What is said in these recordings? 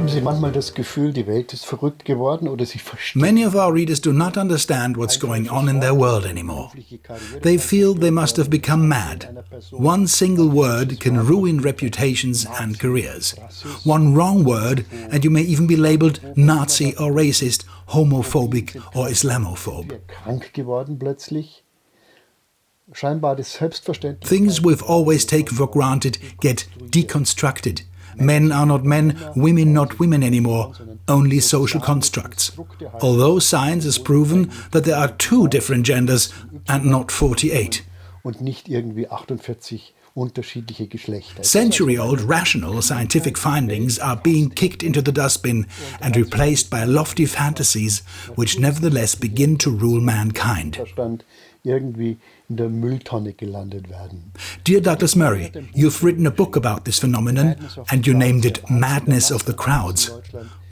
Haben Sie manchmal das Gefühl, die Welt ist verrückt geworden oder Sie verstehen? Many of our readers do not understand what's going on in their world anymore. They feel they must have become mad. One single word can ruin reputations and careers. One wrong word and you may even be labeled Nazi or racist, homophobic or Islamophobe. Krank geworden plötzlich. Scheinbar das Selbstverständnis. Things we've always taken for granted get deconstructed. Men are not men, women not women anymore, only social constructs. Although science has proven that there are 2 different genders and not 48. Und nicht irgendwie 48 unterschiedliche Geschlechter. Century-old rational scientific findings are being kicked into the dustbin and replaced by lofty fantasies which nevertheless begin to rule mankind. Verstand irgendwie in der Mülltonne gelandet werden. Dear Douglas Murray, you've written a book about this phenomenon and you named it Madness of the Crowds.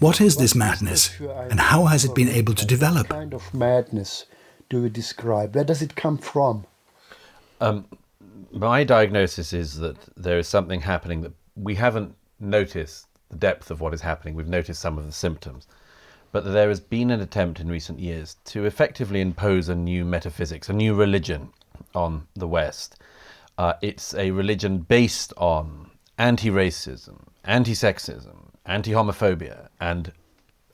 What is this madness and how has it been able to develop? What kind of madness do you describe? Where does it come from? My diagnosis is that there is something happening that we haven't noticed the depth of what is happening. We've noticed some of the symptoms. But there has been an attempt in recent years to effectively impose a new metaphysics, a new religion on the West. It's a religion based on anti-racism, anti-sexism, anti-homophobia, and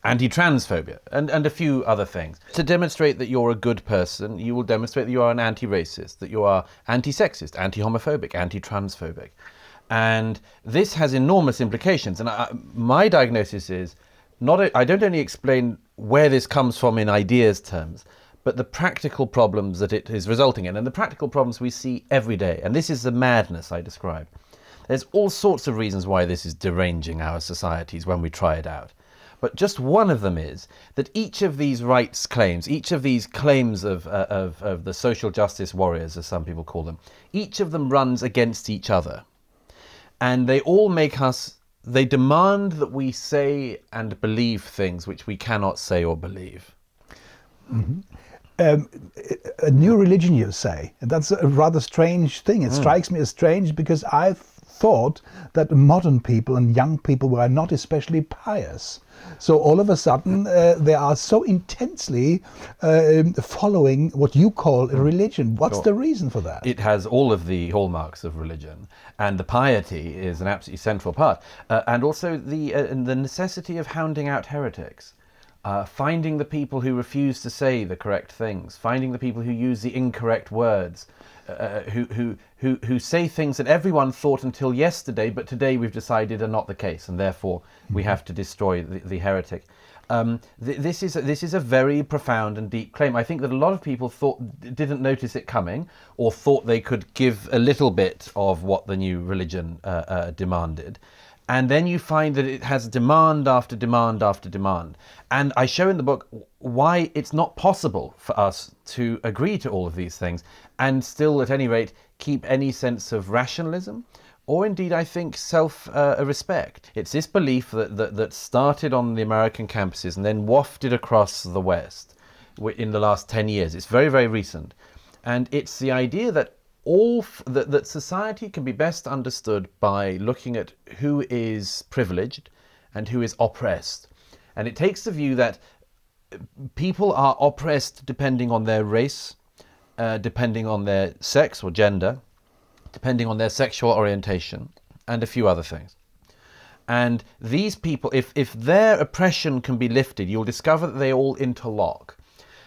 anti-transphobia, and a few other things. To demonstrate that you're a good person, you will demonstrate that you are an anti-racist, that you are anti-sexist, anti-homophobic, anti-transphobic. And this has enormous implications. And my diagnosis is, I don't only explain where this comes from in ideas terms, but the practical problems that it is resulting in, and the practical problems we see every day. And this is the madness I describe. There's all sorts of reasons why this is deranging our societies when we try it out. But just one of them is that each of these rights claims, each of these claims of the social justice warriors, as some people call them, each of them runs against each other. And they all make us, they demand that we say and believe things which we cannot say or believe. Mm-hmm. A new religion, you say. That's a rather strange thing. It strikes me as strange because I thought that modern people and young people were not especially pious. So all of a sudden they are so intensely following what you call a religion. What's the reason for that? It has all of the hallmarks of religion, and the piety is an absolutely central part. And also the necessity of hounding out heretics. Finding the people who refuse to say the correct things, finding the people who use the incorrect words, who say things that everyone thought until yesterday, but today we've decided are not the case, and therefore we have to destroy the heretic. This is a very profound and deep claim. I think that a lot of people didn't notice it coming, or thought they could give a little bit of what the new religion demanded. And then you find that it has demand after demand after demand. And I show in the book why it's not possible for us to agree to all of these things and still, at any rate, keep any sense of rationalism or indeed, I think, self-respect. It's this belief that started on the American campuses and then wafted across the West in the last 10 years. It's very, very recent. And it's the idea that that society can be best understood by looking at who is privileged and who is oppressed. And it takes the view that people are oppressed depending on their race, depending on their sex or gender, depending on their sexual orientation, and a few other things. And these people, if their oppression can be lifted, you'll discover that they all interlock.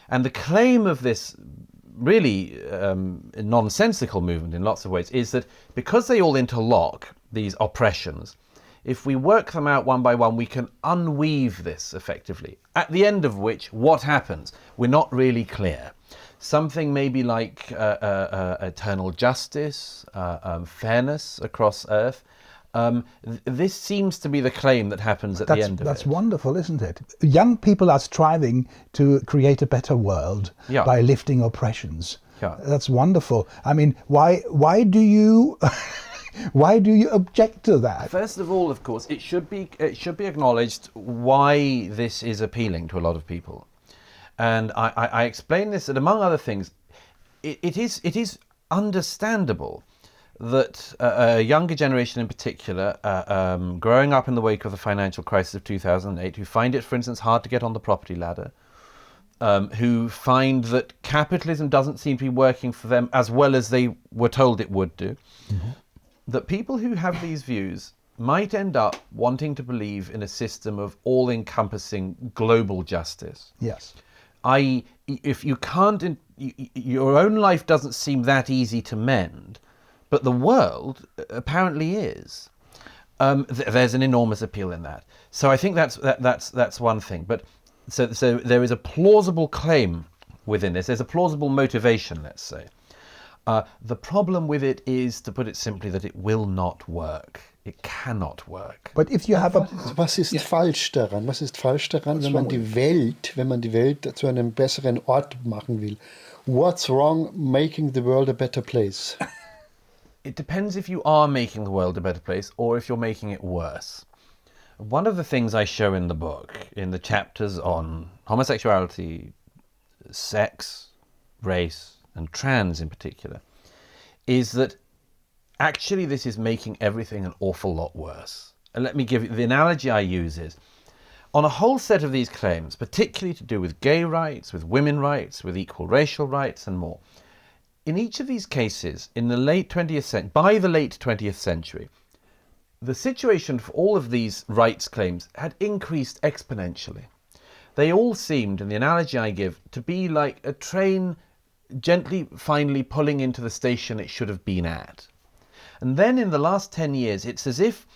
And the claim of this really nonsensical movement in lots of ways is that because they all interlock, these oppressions, if we work them out one by one, we can unweave this effectively, at the end of which, what happens? We're not really clear. Something maybe like eternal justice, fairness across Earth. This seems to be the claim that happens at the end of it. That's wonderful, isn't it? Young people are striving to create a better world by lifting oppressions. Yeah. That's wonderful. I mean, why do you why do you object to that? First of all, of course, it should be acknowledged why this is appealing to a lot of people, and I explain this that among other things, it is understandable that a younger generation in particular, growing up in the wake of the financial crisis of 2008, who find it, for instance, hard to get on the property ladder, who find that capitalism doesn't seem to be working for them as well as they were told it would do, that people who have these views might end up wanting to believe in a system of all-encompassing global justice. Yes. I.e., if you can't, your own life doesn't seem that easy to mend, but the world apparently is. There's an enormous appeal in that. So I think that's one thing. But so there is a plausible claim within this. There's a plausible motivation, let's say. The problem with it is, to put it simply, that it will not work. It cannot work. But if you have a... Was ist falsch daran? Was ist falsch daran, wenn man die Welt zu einem besseren Ort machen will? What's wrong making the world a better place? It depends if you are making the world a better place or if you're making it worse. One of the things I show in the book, in the chapters on homosexuality, sex, race, and trans in particular, is that actually this is making everything an awful lot worse. And let me give you, the analogy I use is, on a whole set of these claims, particularly to do with gay rights, with women rights, with equal racial rights and more, in each of these cases, by the late 20th century, the situation for all of these rights claims had increased exponentially. They all seemed, in the analogy I give, to be like a train gently, finally pulling into the station it should have been at. And then in the last 10 years, it's as if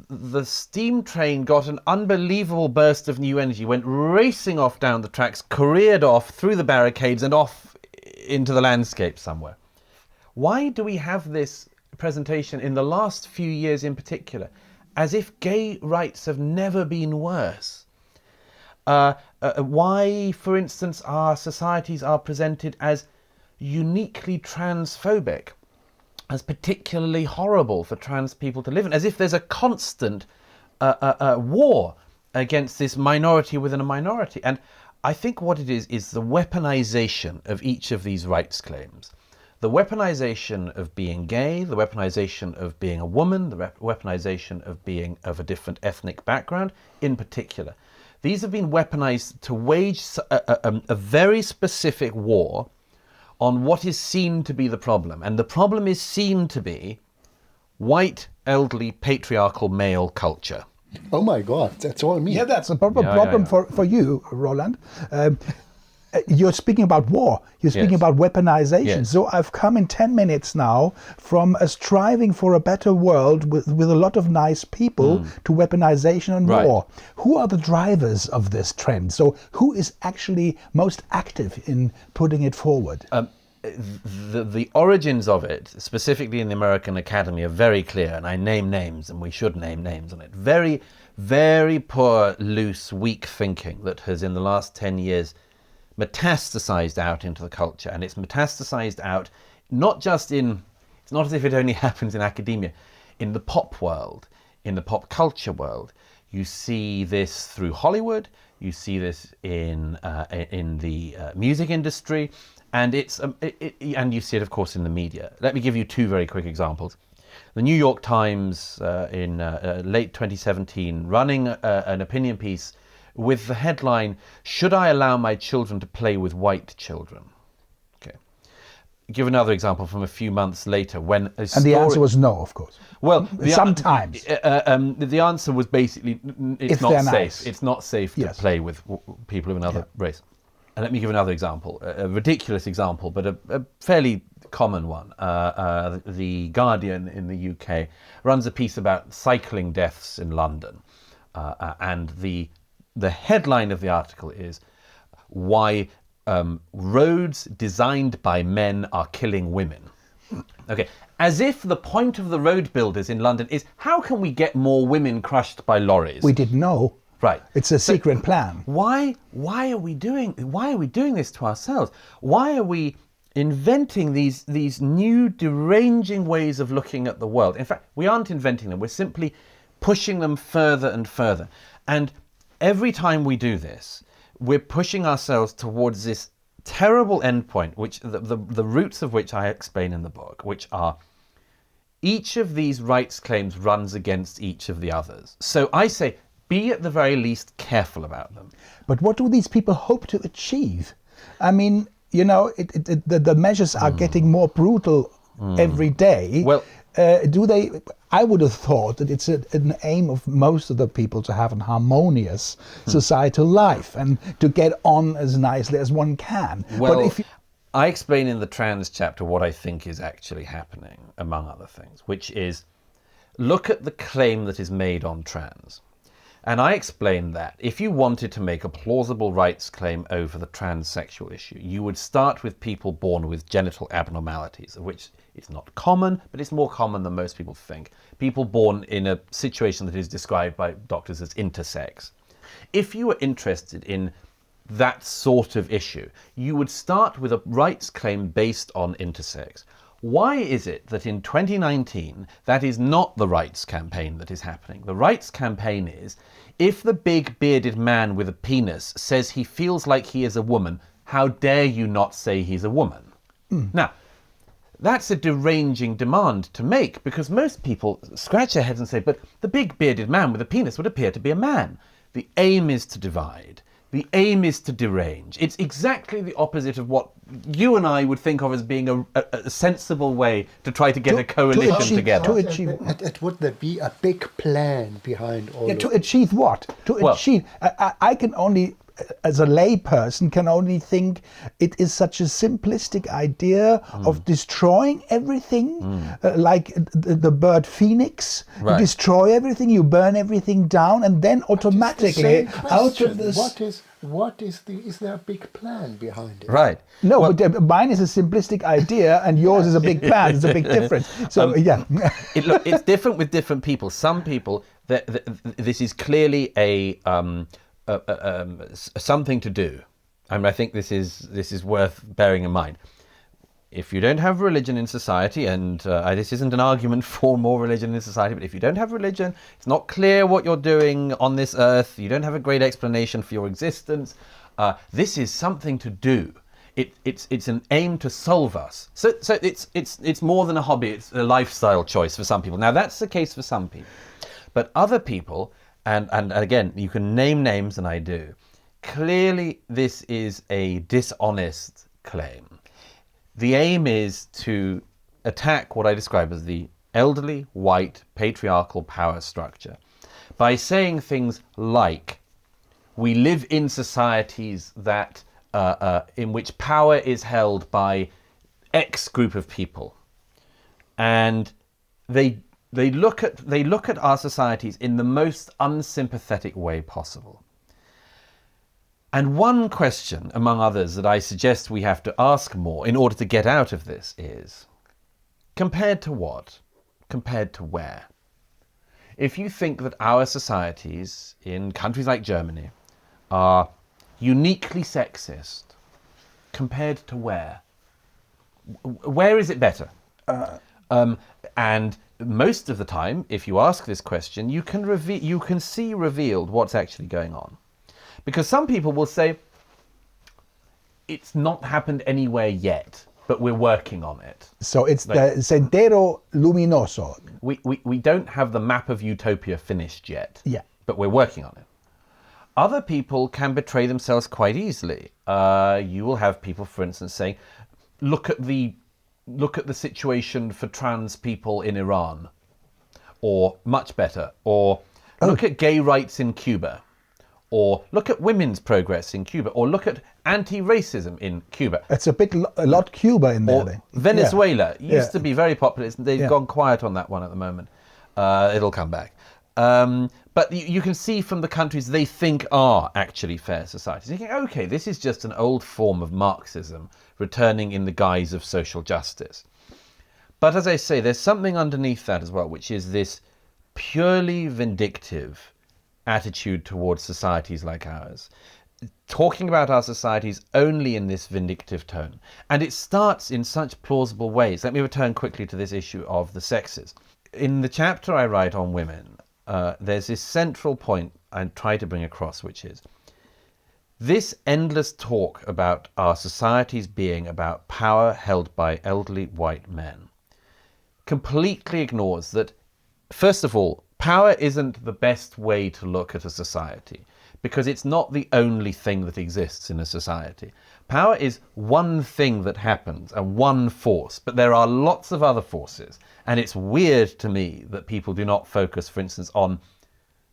the steam train got an unbelievable burst of new energy, went racing off down the tracks, careered off through the barricades and off into the landscape somewhere. Why do we have this presentation in the last few years in particular, as if gay rights have never been worse? Why, for instance, our societies are presented as uniquely transphobic, as particularly horrible for trans people to live in, as if there's a constant war against this minority within a minority. And I think what it is the weaponization of each of these rights claims. The weaponization of being gay, the weaponization of being a woman, the weaponization of being of a different ethnic background in particular. These have been weaponized to wage a very specific war on what is seen to be the problem. And the problem is seen to be white, elderly, patriarchal male culture. Oh my God, that's all me. Yeah, that's a problem for you, Roland. You're speaking about war. You're speaking about weaponization. Yes. So I've come in 10 minutes now from a striving for a better world with a lot of nice people to weaponization and war. Who are the drivers of this trend? So who is actually most active in putting it forward? The origins of it, specifically in the American Academy, are very clear, and I name names, and we should name names on it. Very, very poor, loose, weak thinking that has, in the last 10 years, metastasized out into the culture. And it's metastasized out not just in, it's not as if it only happens in academia, in the pop world, in the pop culture world. You see this through Hollywood, you see this in the music industry, and and you see it, of course, in the media. Let me give you two very quick examples. The New York Times in late 2017 running an opinion piece with the headline, "Should I allow my children to play with white children?" Okay. Give another example from a few months later when a story... And the answer was no, of course. Well, sometimes. The answer was basically, it's not safe. Nice. It's not safe to play with people of another race. And let me give another example, a ridiculous example, but a fairly common one. The Guardian in the UK runs a piece about cycling deaths in London. And the headline of the article is, "Why roads designed by men are killing women." Okay, as if the point of the road builders in London is, how can we get more women crushed by lorries? We didn't know. Right. It's a secret plan. Why are we doing this to ourselves? Why are we inventing these new deranging ways of looking at the world? In fact, we aren't inventing them. We're simply pushing them further and further. And every time we do this, we're pushing ourselves towards this terrible endpoint, which the roots of which I explain in the book, which are each of these rights claims runs against each of the others. So I say, be at the very least careful about them. But what do these people hope to achieve? I mean, you know, the measures are getting more brutal every day. Well, do they? I would have thought that it's an aim of most of the people to have an harmonious societal life and to get on as nicely as one can. Well, but if I explain in the trans chapter what I think is actually happening, among other things, which is, look at the claim that is made on trans. And I explained that if you wanted to make a plausible rights claim over the transsexual issue, you would start with people born with genital abnormalities, of which it's not common, but it's more common than most people think. People born in a situation that is described by doctors as intersex. If you were interested in that sort of issue, you would start with a rights claim based on intersex. Why is it that in 2019 that is not the rights campaign that is happening? The rights campaign is, if the big bearded man with a penis says he feels like he is a woman, how dare you not say he's a woman? Now, that's a deranging demand to make, because most people scratch their heads and say, but the big bearded man with a penis would appear to be a man. The aim is to divide. The aim is to derange. It's exactly the opposite of what you and I would think of as being a sensible way to try to get a coalition together. Would there be a big plan behind all to achieve what? Achieve. I can only, as a layperson, can only think it is such a simplistic idea of destroying everything, like the bird phoenix. Right. You destroy everything, you burn everything down, and then automatically out of this. Is there a big plan behind it? Right. No, well, but mine is a simplistic idea, and yours is a big plan. There's a big difference. So yeah, it's different with different people. Some people, this is clearly something to do. I mean, I think this is worth bearing in mind. If you don't have religion in society, and this isn't an argument for more religion in society, but if you don't have religion, it's not clear what you're doing on this earth, you don't have a great explanation for your existence, this is something to do. It's an aim to solve us. So it's more than a hobby, it's a lifestyle choice for some people. Now that's the case for some people. But other people, and again, you can name names, and I do, clearly this is a dishonest claim. The aim is to attack what I describe as the elderly, white, patriarchal power structure by saying things like, we live in societies that in which power is held by X group of people, and they look at our societies in the most unsympathetic way possible. And one question, among others, that I suggest we have to ask more in order to get out of this is, compared to what? Compared to where? If you think that our societies in countries like Germany are uniquely sexist, compared to where? Where is it better? And most of the time, if you ask this question, you can see revealed what's actually going on. Because some people will say, it's not happened anywhere yet, but we're working on it. So it's like, the Sendero Luminoso. We don't have the map of utopia finished yet, but we're working on it. Other people can betray themselves quite easily. You will have people, for instance, saying, look at the situation for trans people in Iran, or much better, or look at gay rights in Cuba. Or look at women's progress in Cuba, or look at anti-racism in Cuba. It's a lot Cuba in there. Or Venezuela used to be very popular. They've gone quiet on that one at the moment. It'll come back. But you can see from the countries they think are actually fair societies. You think, okay, this is just an old form of Marxism returning in the guise of social justice. But as I say, there's something underneath that as well, which is this purely vindictive attitude towards societies like ours, talking about our societies only in this vindictive tone. And it starts in such plausible ways. Let me return quickly to this issue of the sexes. In the chapter I write on women, there's this central point I try to bring across, which is this endless talk about our societies being about power held by elderly white men completely ignores that, first of all, power isn't the best way to look at a society, because it's not the only thing that exists in a society. Power is one thing that happens and one force, but there are lots of other forces. And it's weird to me that people do not focus, for instance, on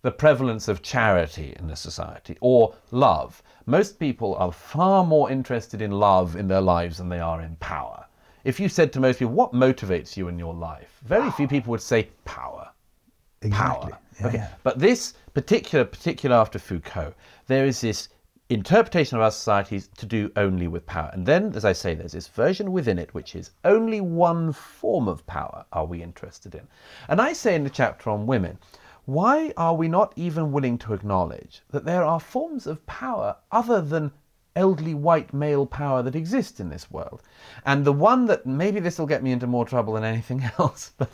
the prevalence of charity in a society or love. Most people are far more interested in love in their lives than they are in power. If you said to most people, what motivates you in your life? Very few people would say power. Exactly. Power. Yeah, Okay. yeah. But this particular after Foucault, there is this interpretation of our societies to do only with power. And then, as I say, there's this version within it, which is only one form of power are we interested in. And I say in the chapter on women, why are we not even willing to acknowledge that there are forms of power other than elderly white male power that exist in this world? And the one that, maybe this will get me into more trouble than anything else, but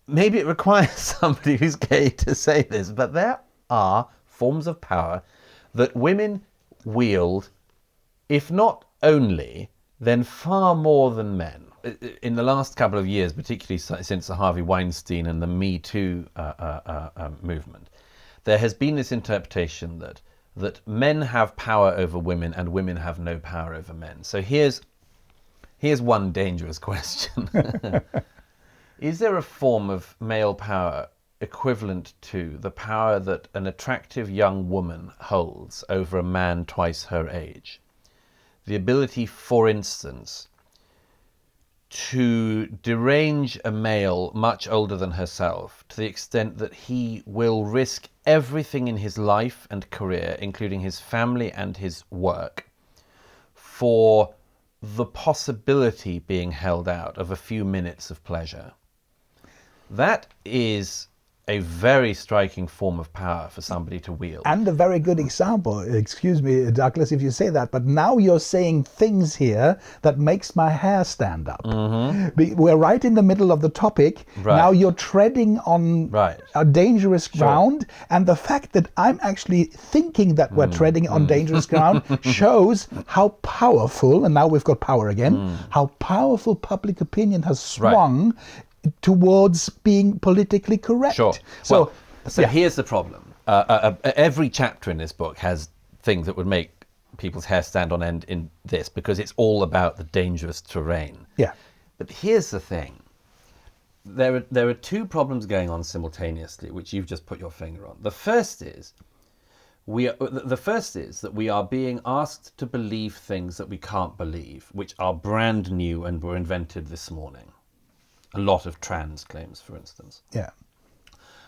maybe it requires somebody who's gay to say this, but there are forms of power that women wield, if not only, then far more than men. In the last couple of years, particularly since the Harvey Weinstein and the Me Too movement, there has been this interpretation that men have power over women and women have no power over men. So here's one dangerous question. Is there a form of male power equivalent to the power that an attractive young woman holds over a man twice her age? The ability, for instance, to derange a male much older than herself to the extent that he will risk everything in his life and career, including his family and his work, for the possibility being held out of a few minutes of pleasure. That is a very striking form of power for somebody to wield. And a very good example, excuse me, Douglas, if you say that, but now you're saying things here that makes my hair stand up. We're right in the middle of the topic. Right. Now you're treading on a dangerous ground, and the fact that I'm actually thinking that we're treading on dangerous ground shows how powerful, and now we've got power again, how powerful public opinion has swung towards being politically correct. Sure. So here's the problem. Every chapter in this book has things that would make people's hair stand on end in this, because it's all about the dangerous terrain. Yeah. But here's the thing. There are two problems going on simultaneously, which you've just put your finger on. The first is that we are being asked to believe things that we can't believe, which are brand new and were invented this morning. A lot of trans claims, for instance. Yeah.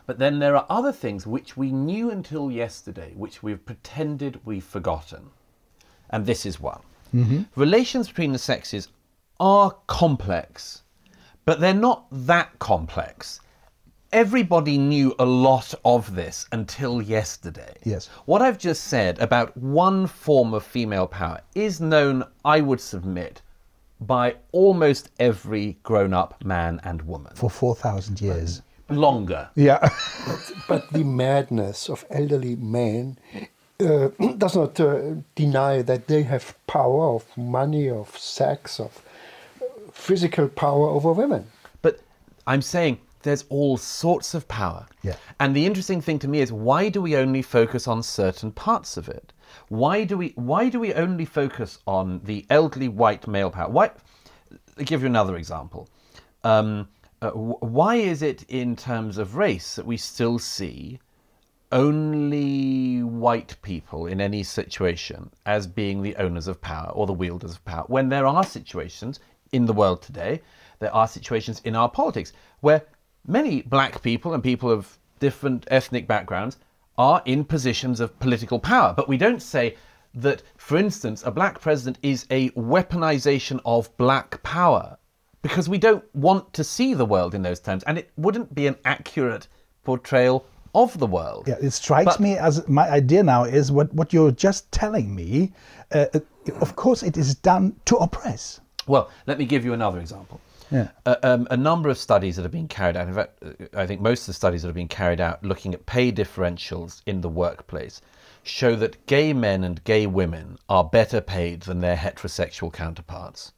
But then there are other things which we knew until yesterday, which we've pretended we've forgotten. And this is one. Relations between the sexes are complex, but they're not that complex. Everybody knew a lot of this until yesterday. Yes. What I've just said about one form of female power is known, I would submit, by almost every grown-up man and woman. For 4,000 years. Longer. Yeah. But the madness of elderly men does not deny that they have power of money, of sex, of physical power over women. But I'm saying there's all sorts of power. Yeah. And the interesting thing to me is, why do we only focus on certain parts of it? Why do we only focus on the elderly white male power? Why? I'll give you another example. Why is it in terms of race that we still see only white people in any situation as being the owners of power or the wielders of power, when there are situations in the world today, there are situations in our politics where many black people and people of different ethnic backgrounds are in positions of political power. But we don't say that, for instance, a black president is a weaponization of black power, because we don't want to see the world in those terms, and it wouldn't be an accurate portrayal of the world. Yeah, it strikes me as, my idea now is what you're just telling me, of course it is done to oppress. Well, let me give you another example. Yeah. A number of studies that have been carried out, in fact, I think most of the studies that have been carried out looking at pay differentials in the workplace, show that gay men and gay women are better paid than their heterosexual counterparts.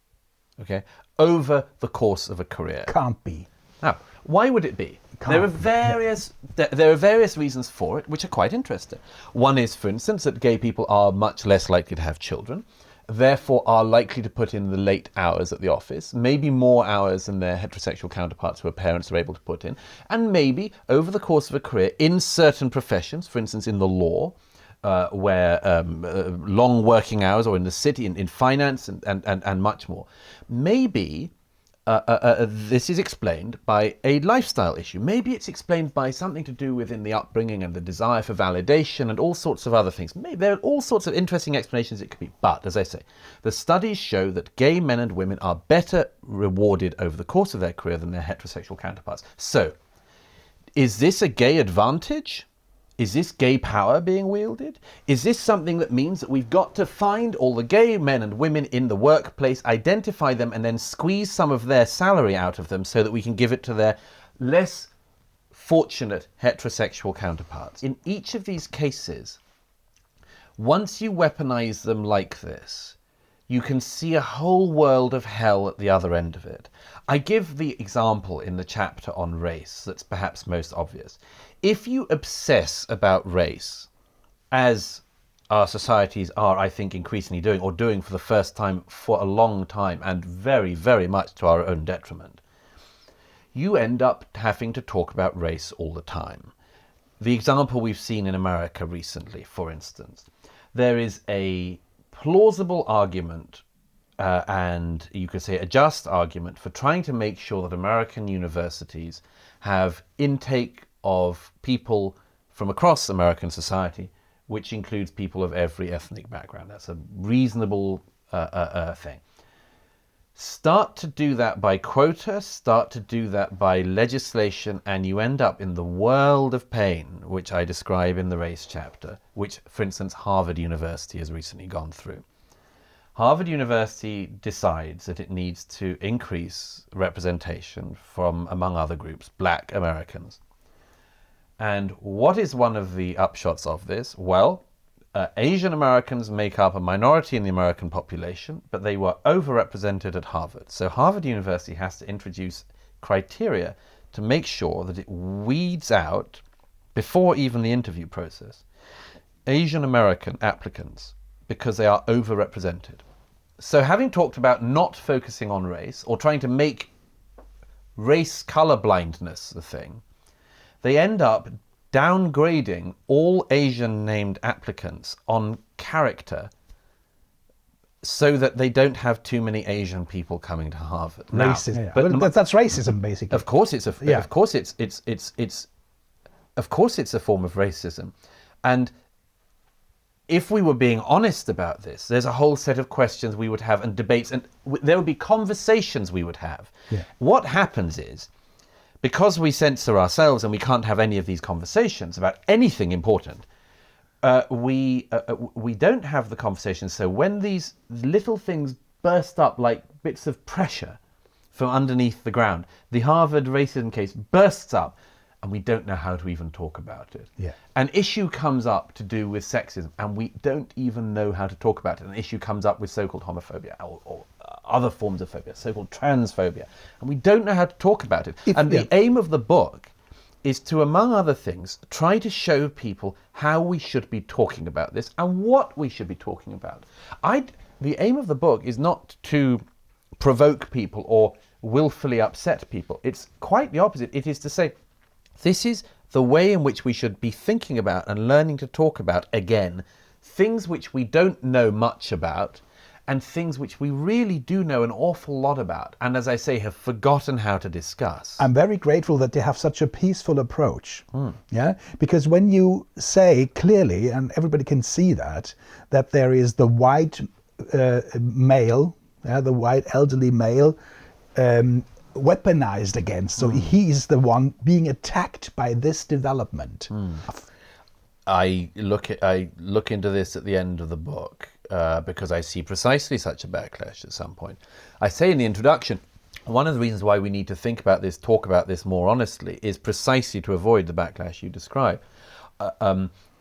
Okay? over the course of a career. Can't be. Now, why would it be? There are various reasons for it, which are quite interesting. One is, for instance, that gay people are much less likely to have children, therefore are likely to put in the late hours at the office, maybe more hours than their heterosexual counterparts who are parents are able to put in, and maybe over the course of a career in certain professions, for instance in the law, where long working hours, or in the city, in finance and much more, maybe this is explained by a lifestyle issue. Maybe it's explained by something to do within the upbringing and the desire for validation and all sorts of other things. Maybe there are all sorts of interesting explanations it could be. But, as I say, the studies show that gay men and women are better rewarded over the course of their career than their heterosexual counterparts. So, is this a gay advantage? Is this gay power being wielded? Is this something that means that we've got to find all the gay men and women in the workplace, identify them, and then squeeze some of their salary out of them so that we can give it to their less fortunate heterosexual counterparts? In each of these cases, once you weaponize them like this, you can see a whole world of hell at the other end of it. I give the example in the chapter on race that's perhaps most obvious. If you obsess about race, as our societies are, I think, increasingly doing, or doing for the first time for a long time, and very, very much to our own detriment, you end up having to talk about race all the time. The example we've seen in America recently, for instance, there is a plausible argument, and you could say a just argument, for trying to make sure that American universities have intake of people from across American society, which includes people of every ethnic background. That's a reasonable thing. Start to do that by quota, start to do that by legislation, and you end up in the world of pain, which I describe in the race chapter, which, for instance, Harvard University has recently gone through. Harvard University decides that it needs to increase representation from, among other groups, Black Americans. And what is one of the upshots of this? Well, Asian Americans make up a minority in the American population, but they were overrepresented at Harvard. So Harvard University has to introduce criteria to make sure that it weeds out, before even the interview process, Asian American applicants, because they are overrepresented. So having talked about not focusing on race, or trying to make race colorblindness the thing, they end up downgrading all Asian named applicants on character so that they don't have too many Asian people coming to Harvard. Racism. Now, but that's racism, basically. Of course it's a form of racism. And if we were being honest about this, there's a whole set of questions we would have, and debates, and there would be conversations we would have. Yeah. What happens is, because we censor ourselves and we can't have any of these conversations about anything important, we don't have the conversations. So when these little things burst up like bits of pressure from underneath the ground, the Harvard racism case bursts up, and we don't know how to even talk about it. Yeah. An issue comes up to do with sexism, and we don't even know how to talk about it. An issue comes up with so-called homophobia or other forms of phobia, so-called transphobia, and we don't know how to talk about it. The aim of the book is to, among other things, try to show people how we should be talking about this and what we should be talking about. The aim of the book is not to provoke people or willfully upset people. It's quite the opposite. It is to say, this is the way in which we should be thinking about and learning to talk about, again, things which we don't know much about and things which we really do know an awful lot about, and, as I say, have forgotten how to discuss. I'm very grateful that they have such a peaceful approach. Yeah, because when you say clearly, and everybody can see that there is the white male, the white elderly male, weaponized against. So he's the one being attacked by this development. I look into this at the end of the book because I see precisely such a backlash at some point. I say in the introduction, one of the reasons why we need to think about this, talk about this more honestly, is precisely to avoid the backlash you describe.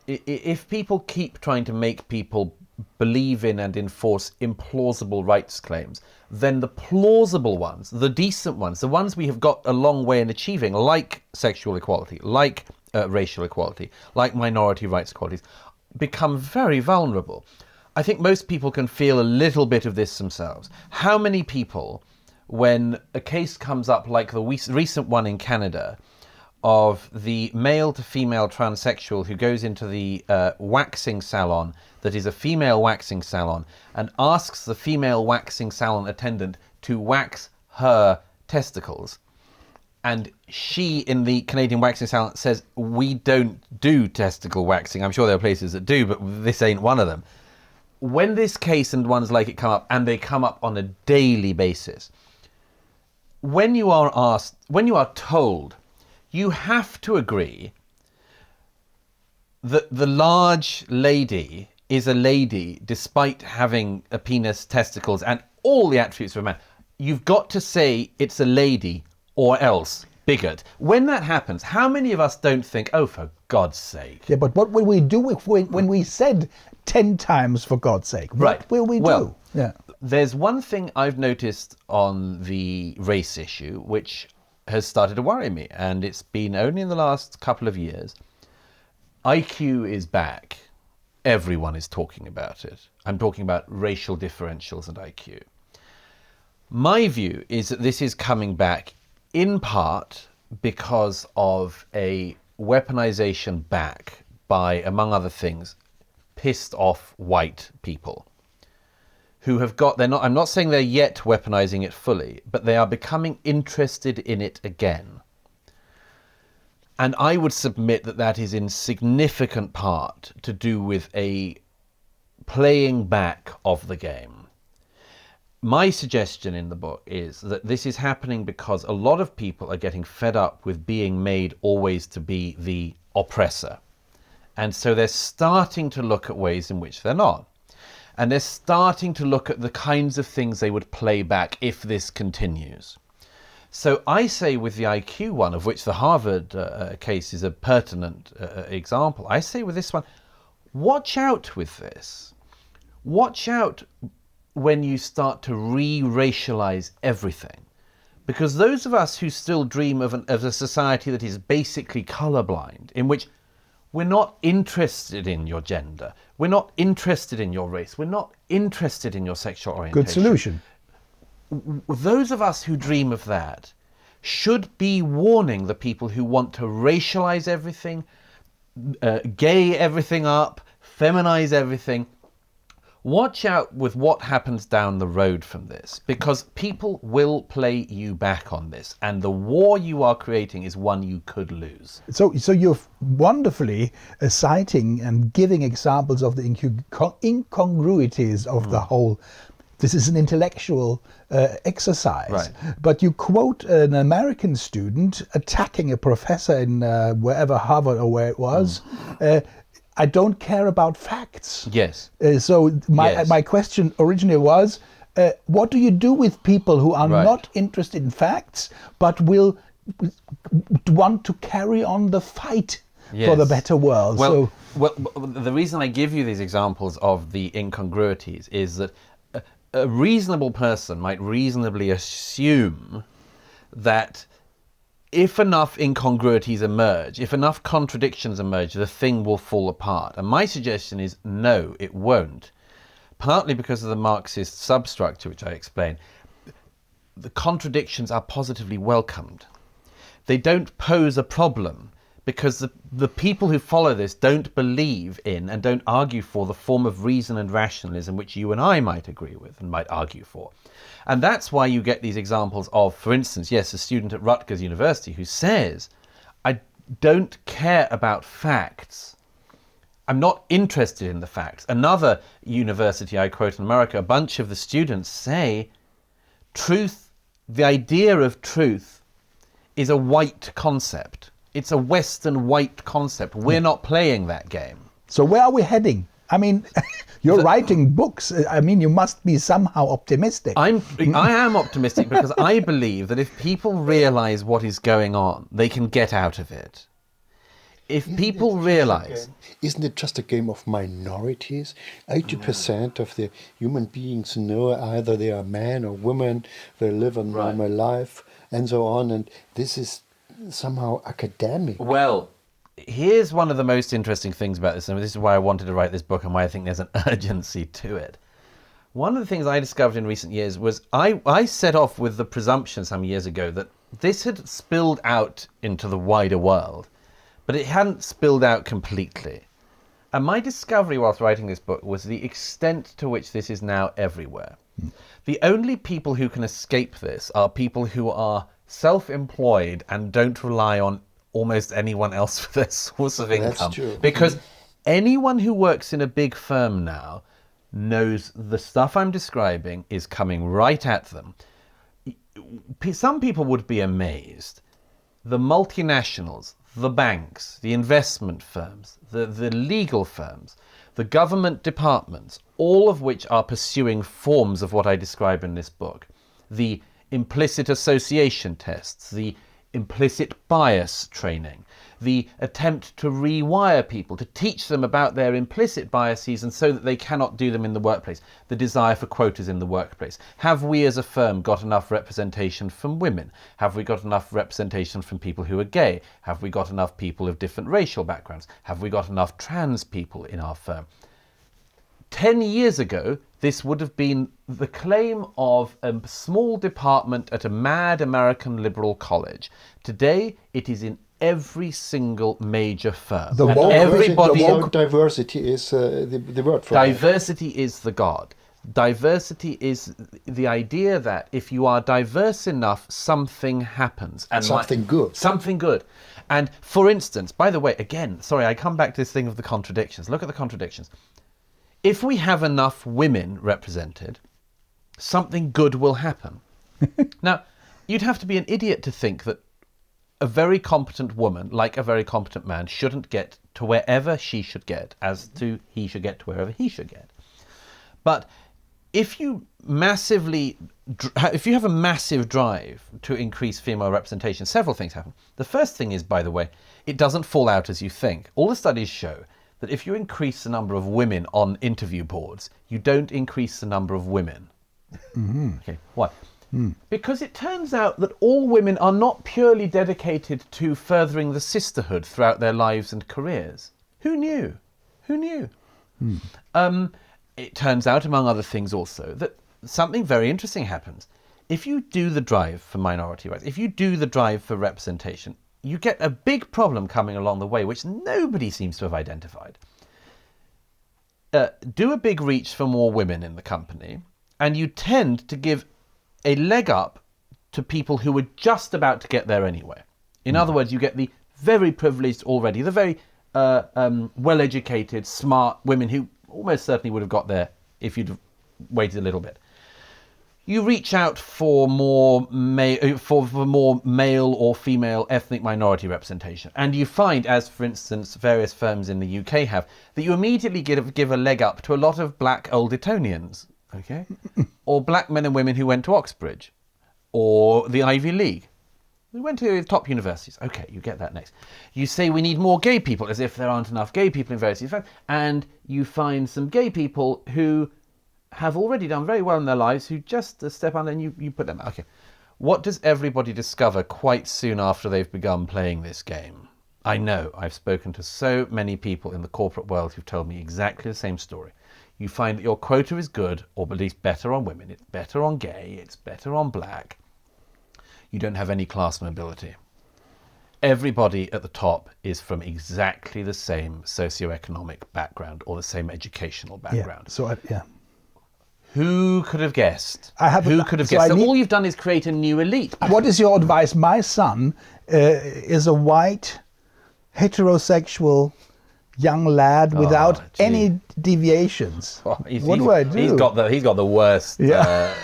if people keep trying to make people believe in and enforce implausible rights claims, then the plausible ones, the decent ones, the ones we have got a long way in achieving, like sexual equality, like racial equality, like minority rights equalities, become very vulnerable. I think most people can feel a little bit of this themselves. How many people, when a case comes up like the recent one in Canada of the male to female transsexual who goes into the waxing salon that is a female waxing salon and asks the female waxing salon attendant to wax her testicles, and she in the Canadian waxing salon says, we don't do testicle waxing. I'm sure there are places that do, but this ain't one of them. When this case and ones like it come up, and they come up on a daily basis, when you are told you have to agree that the large lady is a lady despite having a penis, testicles, and all the attributes of a man, you've got to say it's a lady or else. Bigot. When that happens, how many of us don't think, oh, for God's sake? Yeah, but what will we do when we said 10 times for God's sake? What will we do? Yeah. There's one thing I've noticed on the race issue which has started to worry me, and it's been only in the last couple of years. IQ is back. Everyone is talking about it. I'm talking about racial differentials and IQ. My view is that this is coming back in part because of a weaponization back by, among other things, pissed off white people who have got, I'm not saying they're yet weaponizing it fully, but they are becoming interested in it again. And I would submit that that is in significant part to do with a playing back of the game. My suggestion in the book is that this is happening because a lot of people are getting fed up with being made always to be the oppressor. And so they're starting to look at ways in which they're not. And they're starting to look at the kinds of things they would play back if this continues. So I say with the IQ one, of which the Harvard case is a pertinent example, I say with this one, watch out with this. Watch out when you start to re-racialize everything. Because those of us who still dream of a society that is basically colorblind, in which we're not interested in your gender, we're not interested in your race, we're not interested in your sexual orientation. Good solution. Those of us who dream of that should be warning the people who want to racialize everything, gay everything up, feminize everything. Watch out with what happens down the road from this, because people will play you back on this, and the war you are creating is one you could lose. So you're wonderfully citing and giving examples of the incongruities of the whole. This is an intellectual exercise. Right. But you quote an American student attacking a professor in wherever, Harvard or where it was. I don't care about facts. Yes. So my question originally was, what do you do with people who are not interested in facts, but will want to carry on the fight for the better world? Well, the reason I give you these examples of the incongruities is that a reasonable person might reasonably assume that if enough incongruities emerge, if enough contradictions emerge, the thing will fall apart. And my suggestion is no, it won't. Partly because of the Marxist substructure, which I explained. The contradictions are positively welcomed. They don't pose a problem because the people who follow this don't believe in and don't argue for the form of reason and rationalism which you and I might agree with and might argue for. And that's why you get these examples of, for instance, yes, a student at Rutgers University who says, I don't care about facts. I'm not interested in the facts. Another university I quote in America, a bunch of the students say, truth, the idea of truth is a white concept. It's a Western white concept. We're not playing that game. So where are we heading? I mean, you're writing books. I mean, you must be somehow optimistic. I am optimistic because I believe that if people realize what is going on, they can get out of it. if people realize... Isn't it just a game of minorities? 80% of the human beings know either they are man or woman, they live a normal life, and so on, and this is somehow academic. Well, here's one of the most interesting things about this, and this is why I wanted to write this book and why I think there's an urgency to it. One of the things I discovered in recent years was I set off with the presumption some years ago that this had spilled out into the wider world, but it hadn't spilled out completely. And my discovery whilst writing this book was the extent to which this is now everywhere. The only people who can escape this are people who are self-employed and don't rely on almost anyone else for their source of income. That's true. Because anyone who works in a big firm now knows the stuff I'm describing is coming right at them. Some people would be amazed. The multinationals, the banks, the investment firms, the legal firms, the government departments, all of which are pursuing forms of what I describe in this book. The implicit association tests, the implicit bias training, the attempt to rewire people, to teach them about their implicit biases and so that they cannot do them in the workplace, the desire for quotas in the workplace. Have we as a firm got enough representation from women? Have we got enough representation from people who are gay? Have we got enough people of different racial backgrounds? Have we got enough trans people in our firm? 10 years ago, this would have been the claim of a small department at a mad American liberal college. Today, it is in every single major firm. The woke diversity is the word for diversity is the god. Diversity is the idea that if you are diverse enough, something happens. And something good. Something good. And for instance, by the way, again, sorry, I come back to this thing of the contradictions. Look at the contradictions. If we have enough women represented, something good will happen. Now, you'd have to be an idiot to think that a very competent woman, like a very competent man, shouldn't get to wherever she should get, as to he should get to wherever he should get. But if you have a massive drive to increase female representation, several things happen. The first thing is, by the way, it doesn't fall out as you think. All the studies show that if you increase the number of women on interview boards, you don't increase the number of women. Mm-hmm. Okay, why? Because it turns out that all women are not purely dedicated to furthering the sisterhood throughout their lives and careers. Who knew? Who knew? It turns out, among other things also, that something very interesting happens. If you do the drive for minority rights, if you do the drive for representation, you get a big problem coming along the way, which nobody seems to have identified. Do a big reach for more women in the company, and you tend to give a leg up to people who were just about to get there anyway. In other words, you get the very privileged already, the very well-educated, smart women who almost certainly would have got there if you'd waited a little bit. You reach out for more male or female ethnic minority representation, and you find, as for instance various firms in the UK have, that you immediately give a leg up to a lot of black old Etonians, okay, or black men and women who went to Oxbridge, or the Ivy League. We went to top universities. Okay, you get that next. You say we need more gay people, as if there aren't enough gay people in various firms, and you find some gay people who have already done very well in their lives, who just step on and you put them out. Okay, what does everybody discover quite soon after they've begun playing this game? I know, I've spoken to so many people in the corporate world who've told me exactly the same story. You find that your quota is good, or at least better on women, it's better on gay, it's better on black. You don't have any class mobility. Everybody at the top is from exactly the same socioeconomic background or the same educational background. Who could have guessed? Who could have guessed? So all you've done is create a new elite. What is your advice? My son is a white, heterosexual young lad without any deviations. What do I do? He's got the worst. Yeah.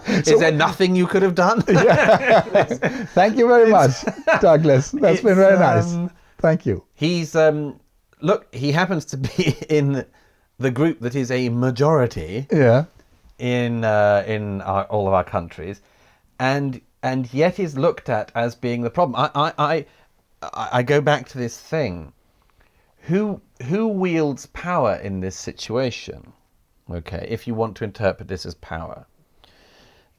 Is there nothing you could have done? Thank you very much, Douglas. That's been very nice. Thank you. He's look. He happens to be in the group that is a majority. Yeah. In all of our countries, and yet is looked at as being the problem. I go back to this thing. Who wields power in this situation? Okay, if you want to interpret this as power.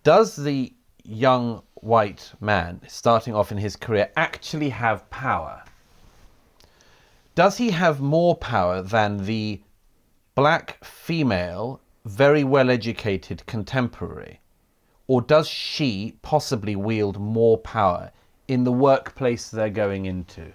Does the young white man starting off in his career actually have power? Does he have more power than the black female, very well-educated contemporary? Or does she possibly wield more power in the workplace they're going into?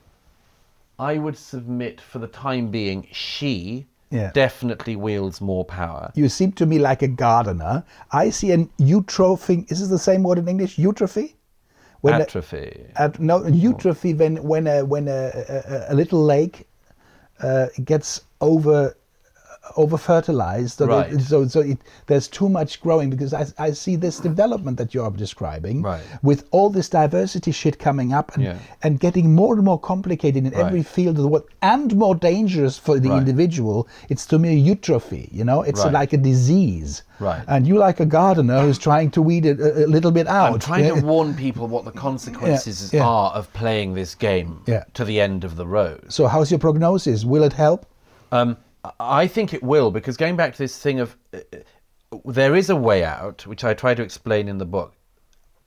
I would submit for the time being, she definitely wields more power. You seem to me like a gardener. I see an eutrophy. Is this the same word in English? Eutrophy? Atrophy. Eutrophy when a little lake gets over fertilized, Right. There's too much growing, because I see this development that you're describing, Right. with all this diversity shit coming up and getting more and more complicated in every field of the world, and more dangerous for the individual. It's to me a eutrophy, it's like a disease. Right. And you, like a gardener who's trying to weed it a little bit out. I'm trying to warn people what the consequences are of playing this game to the end of the road. So how's your prognosis? Will it help? I think it will, because going back to this thing of there is a way out, which I try to explain in the book,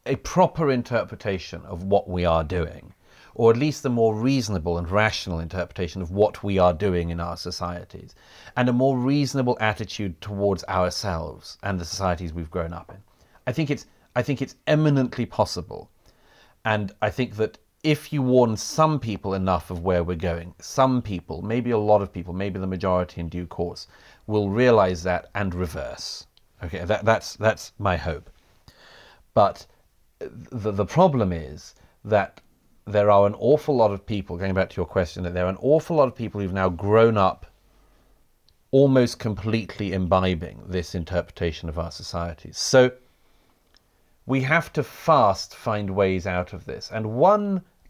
a proper interpretation of what we are doing, or at least a more reasonable and rational interpretation of what we are doing in our societies, and a more reasonable attitude towards ourselves and the societies we've grown up in. I think it's eminently possible, and I think that if you warn some people enough of where we're going, some people, maybe a lot of people, maybe the majority in due course, will realize that and reverse. Okay, that's my hope. But the problem is that there are an awful lot of people, going back to your question, that there are an awful lot of people who've now grown up almost completely imbibing this interpretation of our societies. So we have to fast find ways out of this. And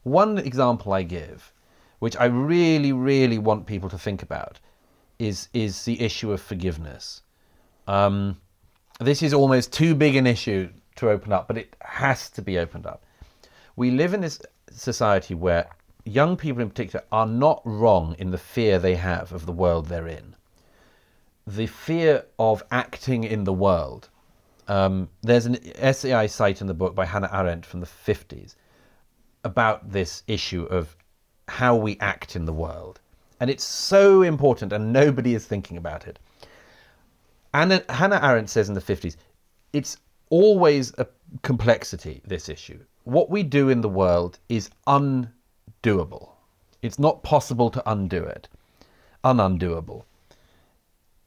one example I give, which I really, really want people to think about, is the issue of forgiveness. This is almost too big an issue to open up, but it has to be opened up. We live in this society where young people in particular are not wrong in the fear they have of the world they're in. The fear of acting in the world. There's an essay I cite in the book by Hannah Arendt from the 50s about this issue of how we act in the world. And it's so important, and nobody is thinking about it. And Hannah Arendt says in the 50s, it's always a complexity, this issue. What we do in the world is undoable. It's not possible to undo it. Unundoable.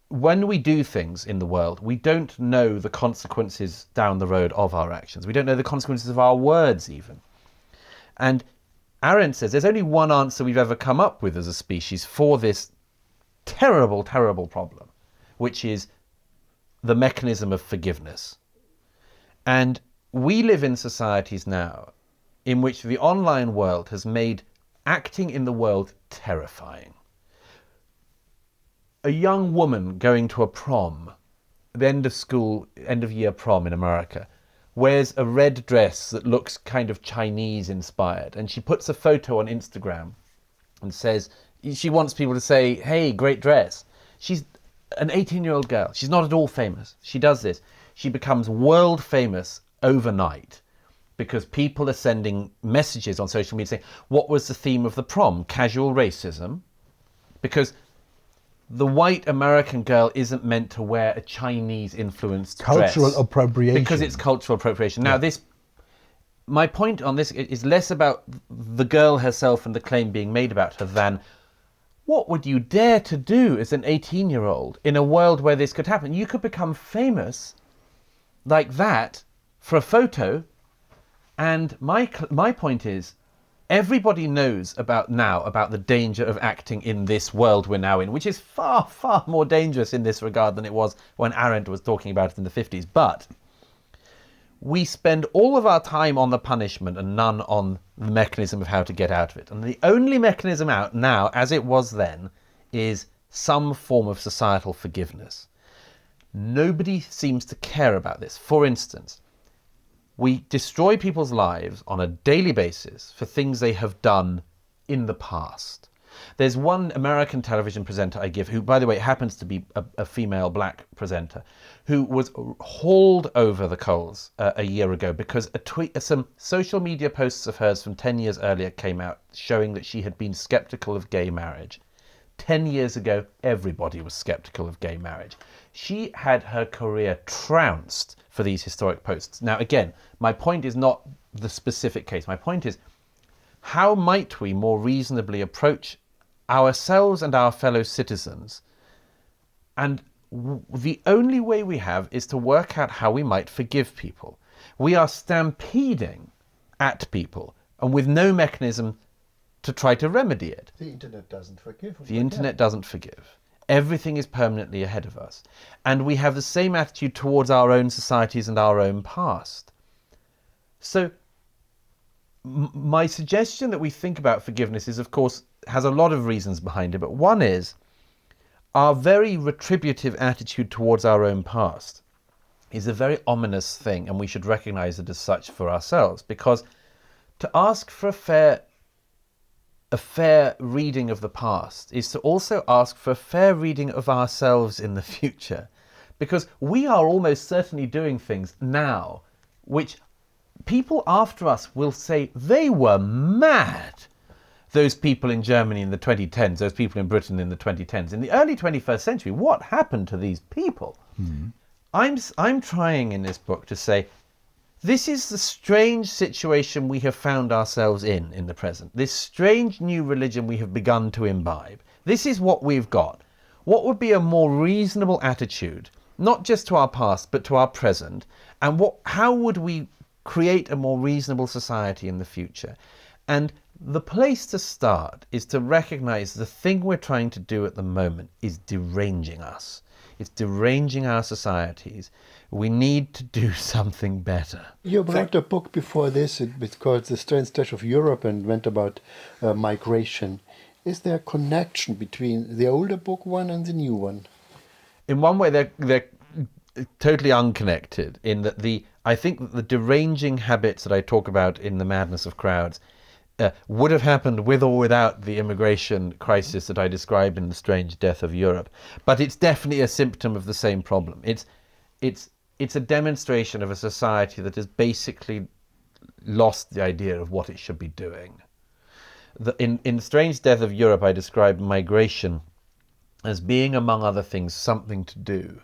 When we do things in the world, we don't know the consequences down the road of our actions. We don't know the consequences of our words even. And Arendt says there's only one answer we've ever come up with as a species for this terrible, terrible problem, which is the mechanism of forgiveness. And we live in societies now in which the online world has made acting in the world terrifying. A young woman going to a prom, the end of year prom in America, wears a red dress that looks kind of Chinese inspired, and she puts a photo on Instagram and says, she wants people to say, hey, great dress. She's an 18-year-old girl. She's not at all famous. She does this. She becomes world famous overnight because people are sending messages on social media saying, what was the theme of the prom? Casual racism? Because the white American girl isn't meant to wear a Chinese-influenced dress. Cultural appropriation. Because it's cultural appropriation. Now, my point on this is less about the girl herself and the claim being made about her than what would you dare to do as an 18-year-old in a world where this could happen? You could become famous like that for a photo. And my point is, everybody knows about the danger of acting in this world we're now in, which is far, far more dangerous in this regard than it was when Arendt was talking about it in the 50s. But we spend all of our time on the punishment and none on the mechanism of how to get out of it. And the only mechanism out now, as it was then, is some form of societal forgiveness. Nobody seems to care about this. For instance, we destroy people's lives on a daily basis for things they have done in the past. There's one American television presenter I give, who, by the way, happens to be a female black presenter, who was hauled over the coals a year ago because some social media posts of hers from 10 years earlier came out showing that she had been skeptical of gay marriage. 10 years ago, everybody was skeptical of gay marriage. She had her career trounced for these historic posts. Now, again, my point is not the specific case. My point is, how might we more reasonably approach ourselves and our fellow citizens? And the only way we have is to work out how we might forgive people. We are stampeding at people and with no mechanism to try to remedy it. The internet doesn't forgive. The internet doesn't forgive. Everything is permanently ahead of us. And we have the same attitude towards our own societies and our own past. So my suggestion that we think about forgiveness is, of course, has a lot of reasons behind it, but one is our very retributive attitude towards our own past is a very ominous thing, and we should recognize it as such for ourselves, because to ask for a fair reading of the past is to also ask for a fair reading of ourselves in the future, because we are almost certainly doing things now which people after us will say they were mad. Those people in Germany in the 2010s, those people in Britain in the 2010s, in the early 21st century, what happened to these people? I'm trying in this book to say, this is the strange situation we have found ourselves in the present. This strange new religion we have begun to imbibe. This is what we've got. What would be a more reasonable attitude, not just to our past, but to our present? And how would we create a more reasonable society in the future? And the place to start is to recognize the thing we're trying to do at the moment is deranging us. It's deranging our societies. We need to do something better. You wrote a book before this. It's called The Strange State of Europe and went about migration. Is there a connection between the older book one and the new one? In one way, they're totally unconnected, in that I think that the deranging habits that I talk about in The Madness of Crowds would have happened with or without the immigration crisis that I described in The Strange Death of Europe. But it's definitely a symptom of the same problem. It's a demonstration of a society that has basically lost the idea of what it should be doing. In The Strange Death of Europe, I described migration as being, among other things, something to do.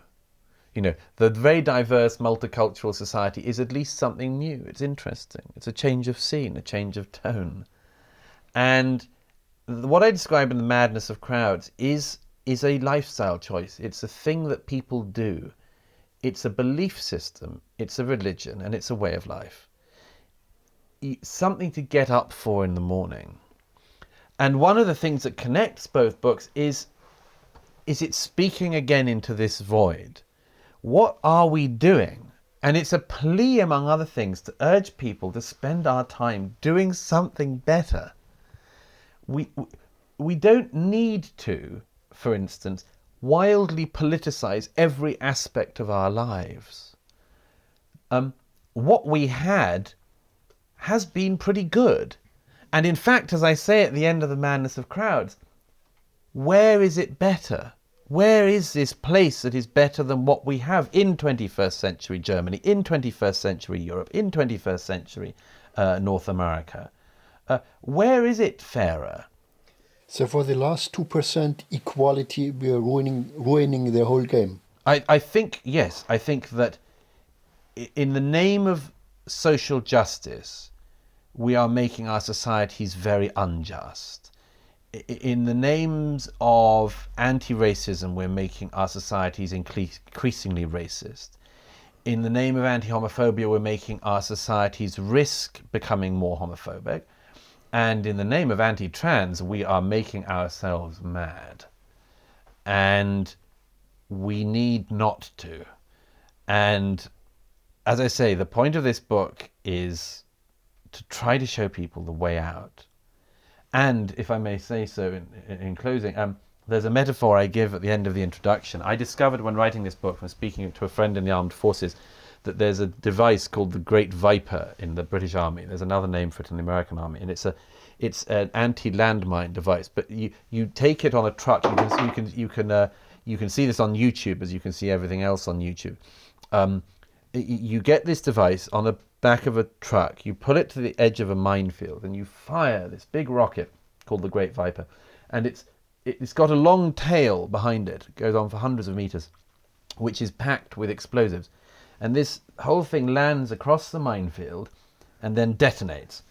You know, the very diverse multicultural society is at least something new. It's interesting. It's a change of scene, a change of tone. And what I describe in The Madness of Crowds is a lifestyle choice. It's a thing that people do. It's a belief system. It's a religion, and it's a way of life. Something to get up for in the morning. And one of the things that connects both books is it speaking again into this void. What are we doing? And it's a plea, among other things, to urge people to spend our time doing something better. We don't need to, for instance, wildly politicize every aspect of our lives. What we had has been pretty good. And in fact, as I say at the end of The Madness of Crowds, where is it better? Where is this place that is better than what we have in 21st century Germany, in 21st century Europe, in 21st century North America? Where is it fairer? So for the last 2% equality, we are ruining the whole game. I think, yes, I think that in the name of social justice, we are making our societies very unjust. In the names of anti-racism, we're making our societies increasingly racist. In the name of anti-homophobia, we're making our societies risk becoming more homophobic. And in the name of anti-trans, we are making ourselves mad. And we need not to. And as I say, the point of this book is to try to show people the way out. And if I may say so in closing, there's a metaphor I give at the end of the introduction. I discovered when writing this book, from speaking to a friend in the armed forces, that there's a device called the Great Viper in the British Army. There's another name for it in the American Army. And It's an anti-landmine device, but you take it on a truck. You can see this on YouTube, as you can see everything else on YouTube. You get this device on the back of a truck. You put it to the edge of a minefield, and you fire this big rocket called the Great Viper, and it's got a long tail behind it. It goes on for hundreds of meters, which is packed with explosives, and this whole thing lands across the minefield and then detonates.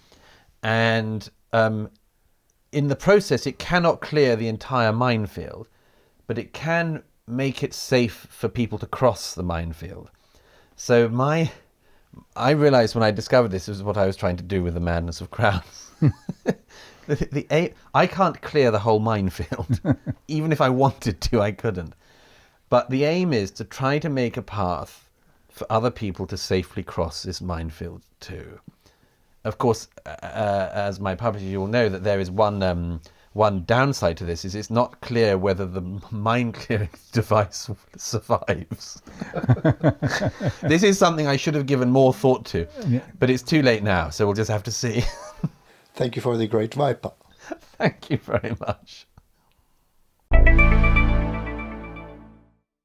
And in the process, it cannot clear the entire minefield, but it can make it safe for people to cross the minefield. So I realized when I discovered this was what I was trying to do with the madness of crowds. I can't clear the whole minefield. Even if I wanted to, I couldn't. But the aim is to try to make a path for other people to safely cross this minefield too. Of course, as my publisher, you will know that there is one downside to this, is it's not clear whether the mine clearing device survives. This is something I should have given more thought to, but it's too late now, so we'll just have to see. Thank you for the Great Viper. Thank you very much.